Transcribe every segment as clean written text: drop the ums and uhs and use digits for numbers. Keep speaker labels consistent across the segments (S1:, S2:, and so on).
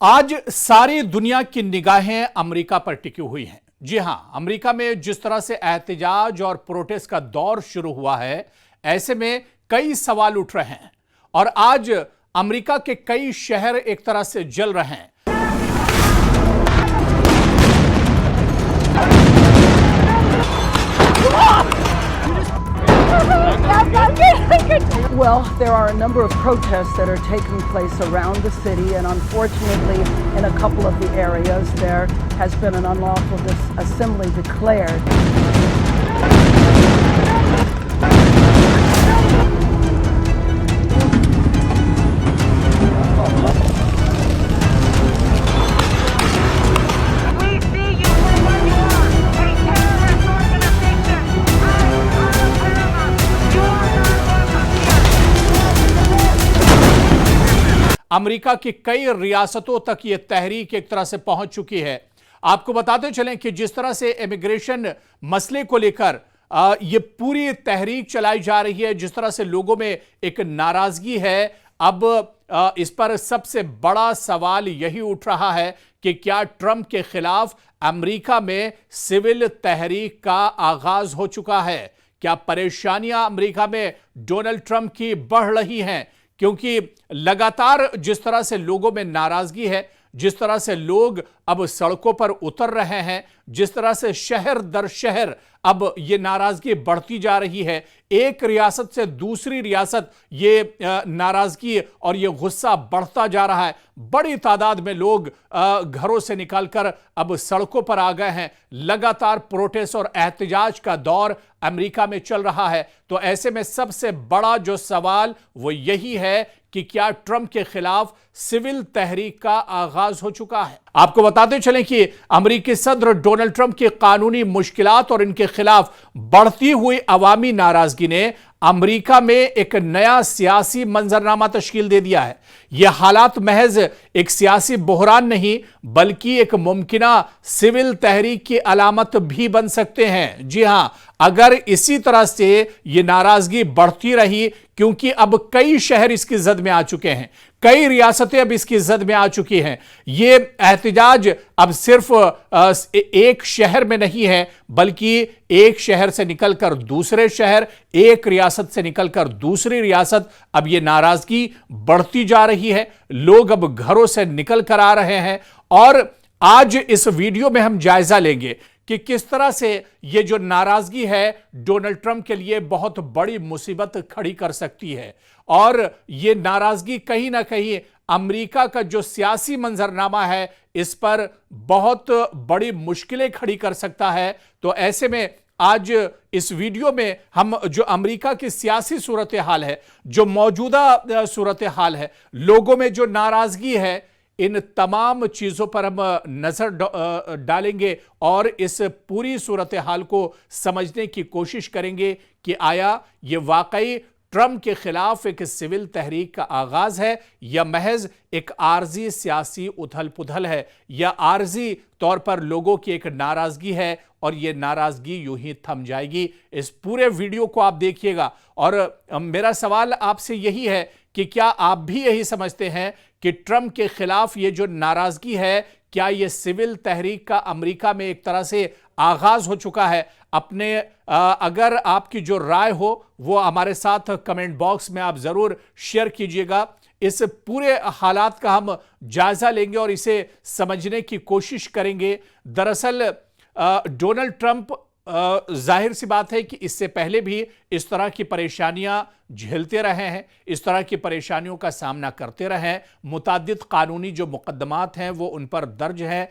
S1: आज सारी दुनिया की निगाहें अमेरिका पर टिकी हुई हैं। जी हां, अमेरिका में जिस तरह से एहतजाज और प्रोटेस्ट का दौर शुरू हुआ है, ऐसे में कई सवाल उठ रहे हैं और आज अमेरिका के कई शहर एक तरह से जल रहे हैं।
S2: Well, there are a number of protests that are taking place around the city, and unfortunately, in a couple of the areas, there has been an unlawful assembly declared.
S3: We see you for what you are, a terrorist organization. I am a terrorist. You are not welcome here.
S1: America की कई रियासतों तक यह तहरीक एक तरह से पहुंच चुकी है। आपको बताते चलें कि जिस तरह से इमिग्रेशन मसले को लेकर यह पूरी तहरीक चलाई जा रही है, जिस तरह से लोगों में एक नाराजगी है, अब इस पर सबसे बड़ा सवाल यही उठ रहा है कि क्या ट्रंप के खिलाफ अमेरिका में सिविल तहरीक का आगाज हो चुका है? क्या परेशानियां अमेरिका में डोनाल्ड ट्रंप की बढ़ रही हैं? क्योंकि लगातार जिस तरह से लोगों में नाराजगी है, जिस तरह से लोग अब सड़कों पर उतर रहे हैं, जिस तरह से शहर दर शहर अब ये नाराजगी बढ़ती जा रही है, एक रियासत से दूसरी रियासत ये नाराजगी और ये गुस्सा बढ़ता जा रहा है। बड़ी तादाद में लोग घरों से निकलकर अब सड़कों पर आ गए हैं। लगातार प्रोटेस्ट और एहतजाज का दौर अमेरिका में चल रहा है। तो ऐसे में सबसे बड़ा जो सवाल वो यही है कि क्या ट्रंप के खिलाफ सिविल तहरीक का आगाज हो चुका है? आपको बताते चलें कि अमेरिकी सदर डोनाल्ड ट्रंप की कानूनी मुश्किलात और इनके खिलाफ बढ़ती हुई अवामी नाराजगी ने अमेरिका में एक नया सियासी मंजरनामा तश्कील दे दिया है। यह हालात महज एक सियासी बहरान नहीं, बल्कि एक मुमकिना सिविल तहरीक की अलामत भी बन सकते हैं। जी हां, अगर इसी तरह से यह नाराजगी बढ़ती रही, क्योंकि अब कई शहर इसकी जद में आ चुके हैं, कई रियासतें अब इसकी जद में आ चुकी हैं। ये एहतजाज अब सिर्फ एक शहर में नहीं है, बल्कि एक शहर से निकलकर दूसरे शहर, एक रियासत से निकलकर दूसरी रियासत, अब ये नाराजगी बढ़ती जा रही है। लोग अब घरों से निकल कर आ रहे हैं और आज इस वीडियो में हम जायजा लेंगे कि किस तरह से यह जो नाराजगी है डोनाल्ड ट्रंप के लिए बहुत बड़ी मुसीबत खड़ी कर सकती है और यह नाराजगी कहीं ना कहीं अमेरिका का जो सियासी मंजरनामा है इस पर बहुत बड़ी मुश्किलें खड़ी कर सकता है। तो ऐसे में आज इस वीडियो में हम जो अमेरिका की सियासी सूरत हाल है, जो मौजूदा सूरत हाल है, लोगों में जो नाराजगी है, इन तमाम चीजों पर हम नजर डालेंगे और इस पूरी सूरत हाल को समझने की कोशिश करेंगे कि आया ये वाकई ट्रंप के खिलाफ एक सिविल तहरीक का आगाज है या महज एक आर्जी सियासी उथल पुथल है, या आर्जी तौर पर लोगों की एक नाराजगी है और यह नाराजगी यूं ही थम जाएगी। इस पूरे वीडियो को आप देखिएगा और मेरा सवाल आपसे यही है कि क्या आप भी यही समझते हैं कि ट्रंप के खिलाफ ये जो नाराजगी है, क्या ये सिविल तहरीक का अमेरिका में एक तरह से आगाज हो चुका है? अपने अगर आपकी जो राय हो वो हमारे साथ कमेंट बॉक्स में आप जरूर शेयर कीजिएगा। इस पूरे हालात का हम जायजा लेंगे और इसे समझने की कोशिश करेंगे। दरअसल डोनाल्ड ट्रंप जाहिर सी बात है कि इससे पहले भी इस तरह की परेशानियां झेलते रहे हैं, इस तरह की परेशानियों का सामना करते रहे हैं। मुताद्दिद कानूनी जो मुकदमात हैं वो उन पर दर्ज हैं,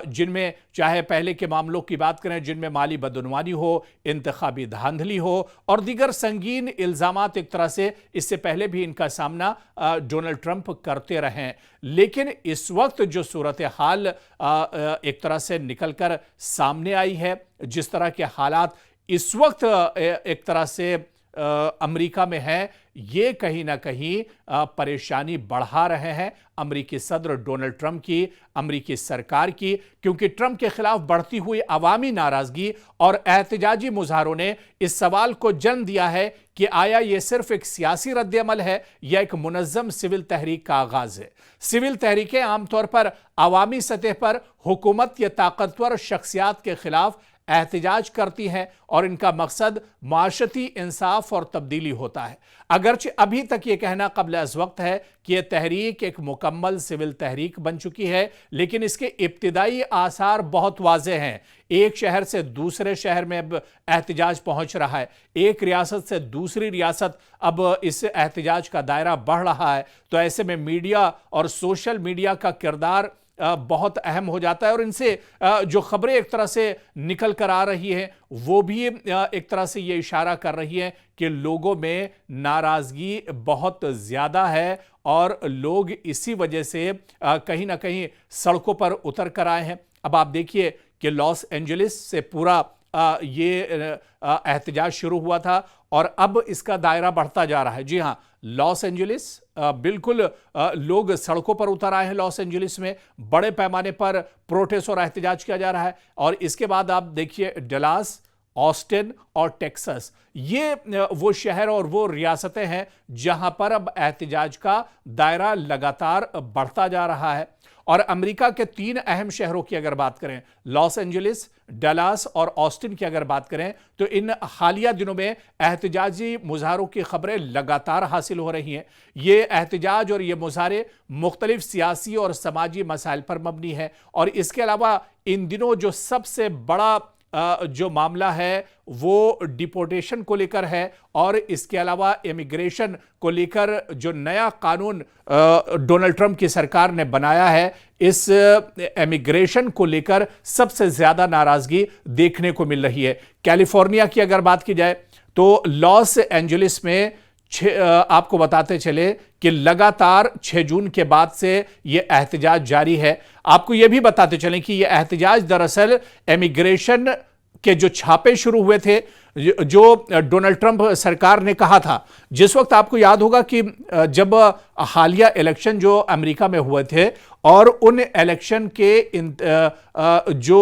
S1: जिनमें चाहे पहले के मामलों की बात करें जिनमें माली बदनवानी हो, इंतखाबी धांधली हो और दीगर संगीन इल्जामात, एक तरह से इससे पहले भी इनका सामना डोनाल्ड ट्रंप करते रहे हैं। लेकिन इस वक्त जो सूरत हाल एक तरह से निकलकर सामने आई है, जिस तरह के हालात इस वक्त एक तरह से अमेरिका में है, ये कहीं ना कहीं परेशानी बढ़ा रहे हैं अमेरिकी सदर डोनाल्ड ट्रंप की, अमेरिकी सरकार की, क्योंकि ट्रंप के खिलाफ बढ़ती हुई अवामी नाराजगी और एहतजाजी मुजाहरों ने इस सवाल को जन्म दिया है कि आया यह सिर्फ एक सियासी रद्द-ए-अमल है या एक मुनज़्ज़म सिविल तहरीक का आगाज है। सिविल तहरीकें आमतौर पर अवामी सतह पर हुकूमत या ताकतवर शख्सियात के खिलाफ एहतजाज करती हैं और इनका मकसद माशरती इंसाफ और तब्दीली होता है। अगरचे अभी तक यह कहना कब्ल अज़ वक्त है कि यह तहरीक एक मुकम्मल सिविल तहरीक बन चुकी है, लेकिन इसके इब्तिदाई आसार बहुत वाज़ेह हैं। एक शहर से दूसरे शहर में अब एहतजाज पहुंच रहा है, एक रियासत से दूसरी रियासत अब इस एहतजाज का दायरा बढ़ रहा है। तो ऐसे में मीडिया और सोशल मीडिया का किरदार बहुत अहम हो जाता है और इनसे जो खबरें एक तरह से निकल कर आ रही हैं वो भी एक तरह से ये इशारा कर रही है कि लोगों में नाराज़गी बहुत ज़्यादा है और लोग इसी वजह से कहीं ना कहीं सड़कों पर उतर कर आए हैं। अब आप देखिए कि लॉस एंजलिस से पूरा ये एहतजाज शुरू हुआ था और अब इसका दायरा बढ़ता जा रहा है। जी हाँ, लॉस एंजलिस बिल्कुल लोग सड़कों पर उतर आए हैं। लॉस एंजलिस में बड़े पैमाने पर प्रोटेस्ट और एहतजाज किया जा रहा है और इसके बाद आप देखिए डलास, ऑस्टिन और टेक्सास, ये वो शहर और वो रियासतें हैं जहां पर अब एहतजाज का दायरा लगातार बढ़ता जा रहा है। और अमेरिका के 3 अहम शहरों की अगर बात करें, लॉस एंजलिस, डलास और ऑस्टिन की अगर बात करें, तो इन हालिया दिनों में एहतजाजी मुजाहरों की खबरें लगातार हासिल हो रही हैं। ये एहतजाज और ये मुजाहरे मुख्तलिफ सियासी और समाजी मसाइल पर मबनी है और इसके अलावा इन दिनों जो सबसे बड़ा जो मामला है वो डिपोर्टेशन को लेकर है और इसके अलावा इमिग्रेशन को लेकर जो नया कानून डोनाल्ड ट्रंप की सरकार ने बनाया है, इस इमिग्रेशन को लेकर सबसे ज्यादा नाराजगी देखने को मिल रही है। कैलिफोर्निया की अगर बात की जाए तो लॉस एंजलिस में आपको बताते चले कि लगातार 6 जून के बाद से यह एहतजाज जारी है। आपको यह भी बताते चलें कि यह एहतजाज दरअसल इमिग्रेशन के जो छापे शुरू हुए थे, जो डोनाल्ड ट्रंप सरकार ने कहा था, जिस वक्त आपको याद होगा कि जब हालिया इलेक्शन जो अमेरिका में हुए थे और उन इलेक्शन के जो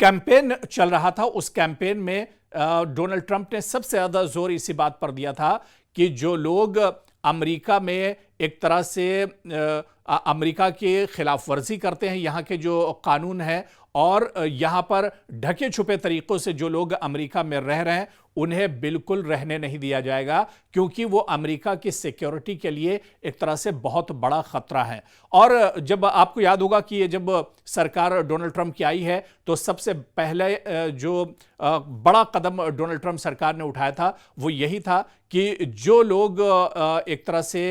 S1: कैंपेन चल रहा था, उस कैंपेन में डोनाल्ड ट्रंप ने सबसे ज्यादा जोर इसी बात पर दिया था कि जो लोग अमेरिका में एक तरह से अमेरिका के खिलाफ वर्जी करते हैं, यहाँ के जो कानून है और यहाँ पर ढके छुपे तरीकों से जो लोग अमेरिका में रह रहे हैं, उन्हें बिल्कुल रहने नहीं दिया जाएगा, क्योंकि वो अमेरिका की सिक्योरिटी के लिए एक तरह से बहुत बड़ा खतरा है। और जब आपको याद होगा कि ये जब सरकार डोनाल्ड ट्रंप की आई है तो सबसे पहले जो बड़ा कदम डोनाल्ड ट्रंप सरकार ने उठाया था वो यही था कि जो लोग एक तरह से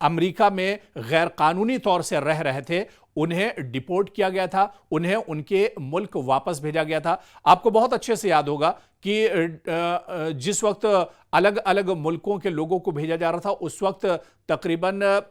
S1: अमेरिका में गैर कानूनी तौर से रह रहे थे उन्हें डिपोर्ट किया गया था, उन्हें उनके मुल्क वापस भेजा गया था। आपको बहुत अच्छे से याद होगा कि जिस वक्त अलग अलग मुल्कों के लोगों को भेजा जा रहा था उस वक्त तकरीबन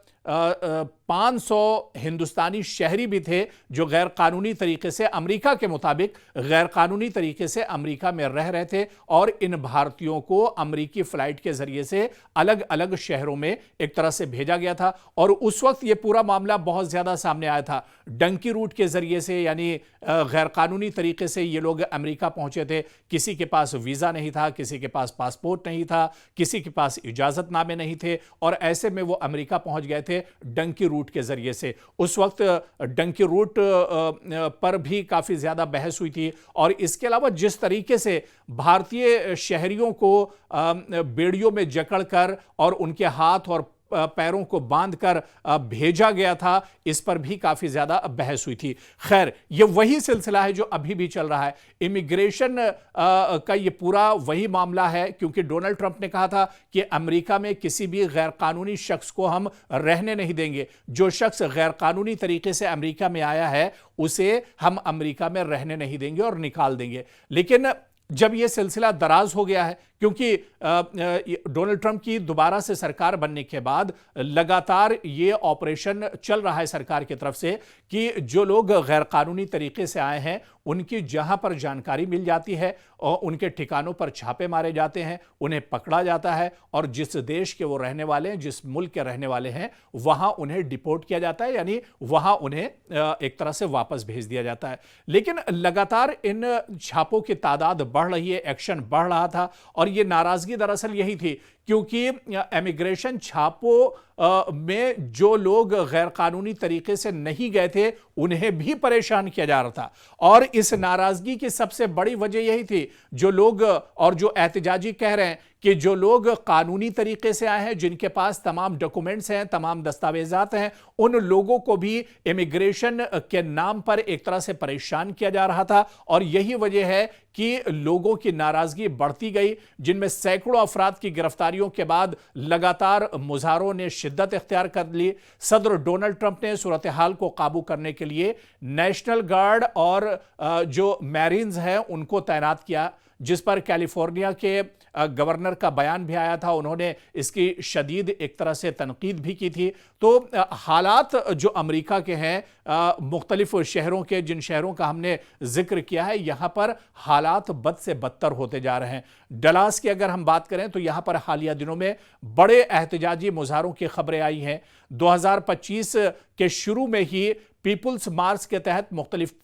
S1: 500 हिंदुस्तानी शहरी भी थे जो गैर कानूनी तरीके से, अमेरिका के मुताबिक गैर कानूनी तरीके से अमेरिका में रह रहे थे और इन भारतीयों को अमेरिकी फ्लाइट के जरिए से अलग अलग शहरों में एक तरह से भेजा गया था। और उस वक्त यह पूरा मामला बहुत ज्यादा सामने आया था। डंकी रूट के जरिए से, यानी गैर कानूनी तरीके से ये लोग अमेरिका पहुंचे थे। किसी के पास वीजा नहीं था, किसी के पास पासपोर्ट नहीं था, किसी के पास इजाजतनामे नहीं थे और ऐसे में वो अमेरिका पहुंच गए थे डंकी रूट के जरिए से। उस वक्त डंकी रूट पर भी काफी ज्यादा बहस हुई थी और इसके अलावा जिस तरीके से भारतीय शहरियों को बेड़ियों में जकड़कर और उनके हाथ और पैरों को बांधकर भेजा गया था, इस पर भी काफी ज्यादा बहस हुई थी। खैर, यह वही सिलसिला है जो अभी भी चल रहा है। इमिग्रेशन का यह पूरा वही मामला है, क्योंकि डोनाल्ड ट्रंप ने कहा था कि अमेरिका में किसी भी गैर कानूनी शख्स को हम रहने नहीं देंगे। जो शख्स गैर कानूनी तरीके से अमेरिका में आया है उसे हम अमेरिका में रहने नहीं देंगे और निकाल देंगे। लेकिन जब यह सिलसिला दराज हो गया है क्योंकि डोनाल्ड ट्रंप की दोबारा से सरकार बनने के बाद लगातार ये ऑपरेशन चल रहा है सरकार की तरफ से कि जो लोग गैर कानूनी तरीके से आए हैं उनकी जहां पर जानकारी मिल जाती है और उनके ठिकानों पर छापे मारे जाते हैं, उन्हें पकड़ा जाता है और जिस देश के वो रहने वाले हैं, जिस मुल्क के रहने वाले हैं, वहां उन्हें डिपोर्ट किया जाता है, यानी वहां उन्हें एक तरह से वापस भेज दिया जाता है। लेकिन लगातार इन छापों की तादाद बढ़ रही है, एक्शन बढ़ रहा था और ये नाराजगी दरअसल यही थी क्योंकि इमिग्रेशन छापों में जो लोग गैर कानूनी तरीके से नहीं गए थे उन्हें भी परेशान किया जा रहा था और इस नाराजगी की सबसे बड़ी वजह यही थी जो लोग और जो एहतजाजी कह रहे हैं कि जो लोग कानूनी तरीके से आए हैं, जिनके पास तमाम डॉक्यूमेंट्स हैं, तमाम दस्तावेजात हैं, उन लोगों को भी इमिग्रेशन के नाम पर एक तरह से परेशान किया जा रहा था और यही वजह है कि लोगों की नाराजगी बढ़ती गई, जिनमें सैकड़ों अफराद की गिरफ्तारियों के बाद लगातार मुजाहरों ने शिद्दत इख्तियार कर ली। सदर डोनाल्ड ट्रंप ने सूरत हाल को काबू करने के लिए नेशनल गार्ड और जो मैरीन्स हैं उनको तैनात किया, जिस पर कैलिफोर्निया के गवर्नर का बयान भी आया था। उन्होंने इसकी शदीद एक तरह से तनकीद भी की थी। तो हालात जो अमेरिका के हैं, मुख्तलिफ शहरों के, जिन शहरों का हमने जिक्र किया है, यहां पर हालात बद से बदतर होते जा रहे हैं। डलास की अगर हम बात करें तो यहां पर हालिया दिनों में बड़े एहतजाजी मुजाहरों की खबरें आई हैं। 2025 के शुरू में ही पीपुल्स मार्च के तहत मुख्तलिफ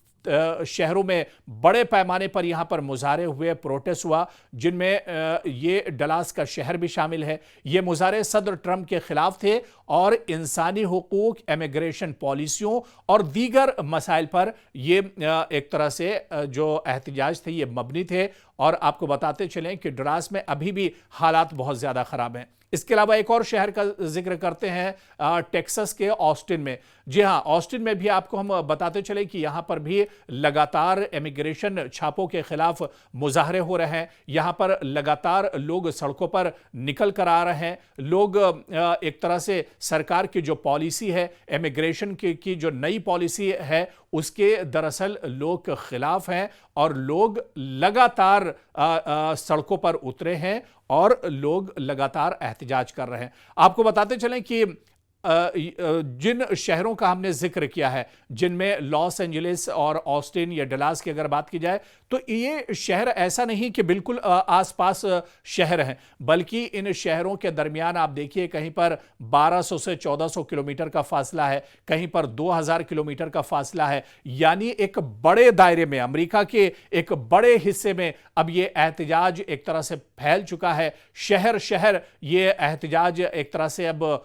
S1: शहरों में बड़े पैमाने पर यहां पर मुजाहरे हुए, प्रोटेस्ट हुआ, जिनमें ये डलास का शहर भी शामिल है। ये मुजाहरे सदर ट्रंप के खिलाफ थे और इंसानी हुकूक, इमिग्रेशन पॉलिसियों और दीगर मसाइल पर ये एक तरह से जो एहतजाज थे ये मबनी थे। और आपको बताते चलें कि डलास में अभी भी हालात बहुत ज़्यादा ख़राब हैं। इसके अलावा एक और शहर का जिक्र करते हैं, टेक्सास के ऑस्टिन में। जी हां, ऑस्टिन में भी आपको हम बताते चले कि यहां पर भी लगातार इमिग्रेशन छापों के खिलाफ मुजाहरे हो रहे हैं। यहां पर लगातार लोग सड़कों पर निकल कर आ रहे हैं। लोग एक तरह से सरकार की जो पॉलिसी है, इमिग्रेशन की जो नई पॉलिसी है, उसके दरअसल लोग खिलाफ हैं और लोग लगातार सड़कों पर उतरे हैं और लोग लगातार एहतजाज कर रहे हैं। आपको बताते चलें कि जिन शहरों का हमने जिक्र किया है, जिनमें लॉस एंजलिस और ऑस्टिन या डलास की अगर बात की जाए, तो ये शहर ऐसा नहीं कि बिल्कुल आसपास शहर हैं, बल्कि इन शहरों के दरमियान आप देखिए कहीं पर 1200 से 1400 किलोमीटर का फासला है, कहीं पर 2000 किलोमीटर का फासला है। यानी एक बड़े दायरे में, अमेरिका के एक बड़े हिस्से में अब ये एहतजाज एक तरह से फैल चुका है। शहर शहर ये एहतजाज एक तरह से अब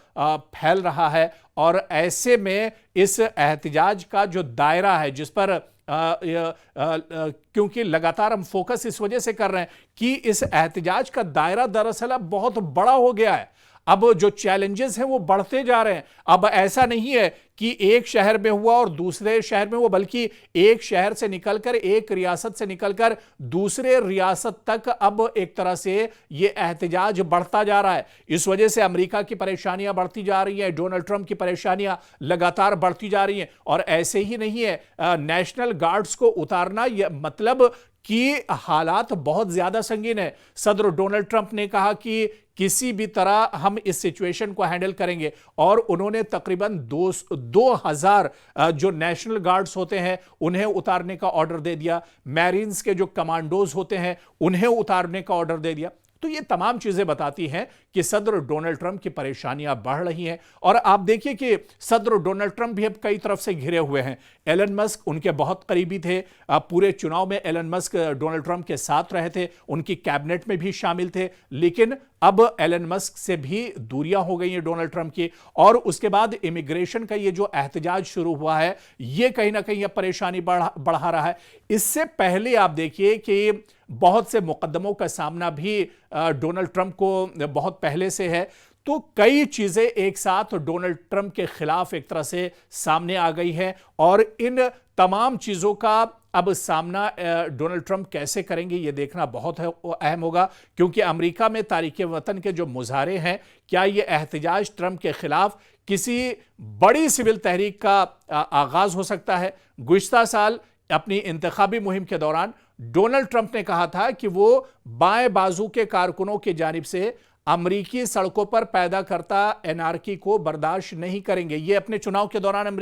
S1: फैल रहा है और ऐसे में इस एहतजाज का जो दायरा है, जिस पर क्योंकि लगातार हम फोकस इस वजह से कर रहे हैं कि इस एहतजाज का दायरा दरअसल अब बहुत बड़ा हो गया है। अब जो चैलेंजेस हैं वो बढ़ते जा रहे हैं। अब ऐसा नहीं है कि एक शहर में हुआ और दूसरे शहर में हुआ, बल्कि एक शहर से निकलकर, एक रियासत से निकलकर दूसरे रियासत तक अब एक तरह से ये एहतजाज बढ़ता जा रहा है। इस वजह से अमेरिका की परेशानियां बढ़ती जा रही हैं, डोनाल्ड ट्रंप की परेशानियां लगातार बढ़ती जा रही हैं। और ऐसे ही नहीं है, नेशनल गार्ड्स को उतारना यह मतलब कि हालात बहुत ज्यादा संगीन है। सदर डोनाल्ड ट्रंप ने कहा कि किसी भी तरह हम इस सिचुएशन को हैंडल करेंगे और उन्होंने तकरीबन 2000 जो नेशनल गार्ड्स होते हैं उन्हें उतारने का ऑर्डर दे दिया। मैरीन्स के जो कमांडोज होते हैं उन्हें उतारने का ऑर्डर दे दिया। तो ये तमाम चीजें बताती हैं कि सदर डोनाल्ड ट्रंप की परेशानियां बढ़ रही हैं। और आप देखिए कि सदर डोनाल्ड ट्रंप भी अब कई तरफ से घिरे हुए हैं। एलन मस्क उनके बहुत करीबी थे, पूरे चुनाव में एलन मस्क डोनाल्ड ट्रंप के साथ रहे थे, उनकी कैबिनेट में भी शामिल थे। लेकिन अब एलन मस्क से भी दूरियां हो गई हैं डोनाल्ड ट्रंप की। और उसके बाद इमिग्रेशन का ये जो एहतजाज शुरू हुआ है, ये कहीं ना कहीं परेशानी बढ़ा रहा है। इससे पहले आप देखिए कि बहुत से मुकदमों का सामना भी डोनाल्ड ट्रंप को बहुत पहले से है। तो कई चीजें एक साथ डोनाल्ड ट्रंप के खिलाफ एक तरह से सामने आ गई है और इन तमाम चीजों का अब सामना डोनाल्ड ट्रंप कैसे करेंगे ये देखना बहुत अहम होगा। क्योंकि अमेरिका में तारीख वतन के जो मुजाहरे हैं, क्या ये एहतजाज ट्रंप के खिलाफ किसी बड़ी सिविल तहरीक का आगाज हो सकता है? गुज़िश्ता साल अपनी इंतखाबी मुहिम के दौरान डोनाल्ड ट्रंप ने कहा था कि वो बाएं बाजू के कारकुनों की जानिब से अमरीकी सड़कों पर पैदा करता एनार्की को बर्दाश्त नहीं करेंगे। यह अपने चुनाव के दौरान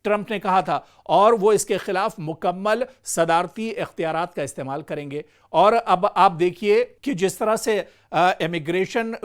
S1: ट्रंप ने कहा था और वो इसके खिलाफ मुकम्मल सदारती इख्तियारात का इस्तेमाल करेंगे। और अब आप देखिए कि जिस तरह से इमिग्रेशन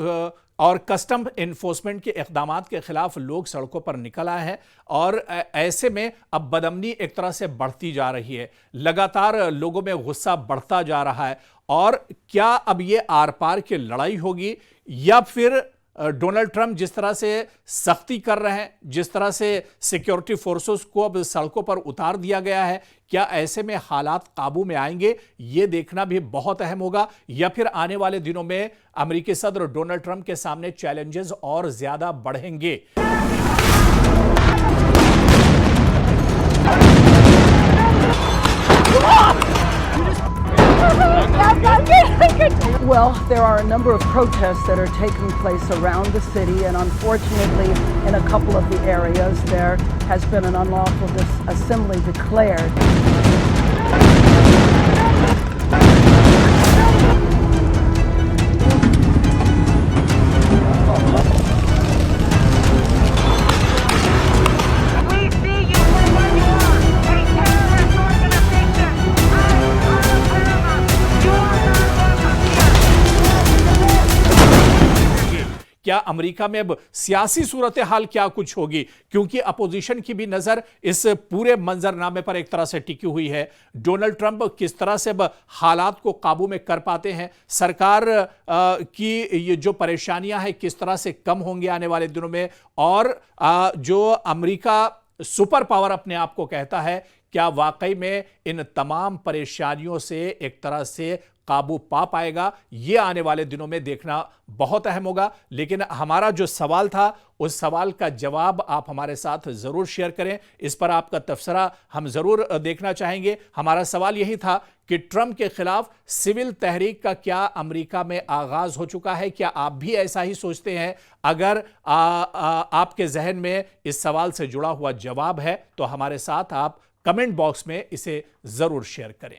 S1: और कस्टम इन्फोर्समेंट के इक़दामात के खिलाफ लोग सड़कों पर निकल आए हैं और ऐसे में अब बदअमनी एक तरह से बढ़ती जा रही है, लगातार लोगों में गुस्सा बढ़ता जा रहा है। और क्या अब ये आर पार की लड़ाई होगी या फिर डोनाल्ड ट्रंप जिस तरह से सख्ती कर रहे हैं, जिस तरह से सिक्योरिटी फोर्सेस को अब सड़कों पर उतार दिया गया है, क्या ऐसे में हालात काबू में आएंगे, ये देखना भी बहुत अहम होगा। या फिर आने वाले दिनों में अमेरिकी सदर डोनाल्ड ट्रंप के सामने चैलेंजेस और ज्यादा बढ़ेंगे।
S2: Well, there are a number of protests that are taking place around the city, and unfortunately, in a couple of the areas, there has been an unlawful assembly declared.
S3: We see you for what you are, a terrorist organization. I am paramount. You are not welcome here.
S1: क्या America में अब सियासी सूरत हाल क्या कुछ होगी, क्योंकि opposition की भी नजर इस पूरे मंजरनामे पर एक तरह से टिकी हुई है। डोनाल्ड ट्रंप किस तरह से अब हालात को काबू में कर पाते हैं, सरकार की ये जो परेशानियां हैं किस तरह से कम होंगे आने वाले दिनों में, और जो अमेरिका सुपर पावर अपने आप को कहता है, क्या वाकई में इन तमाम परेशानियों से एक तरह से काबू पा पाएगा, यह आने वाले दिनों में देखना बहुत अहम होगा। लेकिन हमारा जो सवाल था उस सवाल का जवाब आप हमारे साथ जरूर शेयर करें, इस पर आपका तबसरा हम जरूर देखना चाहेंगे। हमारा सवाल यही था कि ट्रंप के खिलाफ सिविल तहरीक का क्या अमेरिका में आगाज हो चुका है, क्या आप भी ऐसा ही सोचते हैं? अगर आपके जहन में इस सवाल से जुड़ा हुआ जवाब है तो हमारे साथ आप कमेंट बॉक्स में इसे जरूर शेयर करें।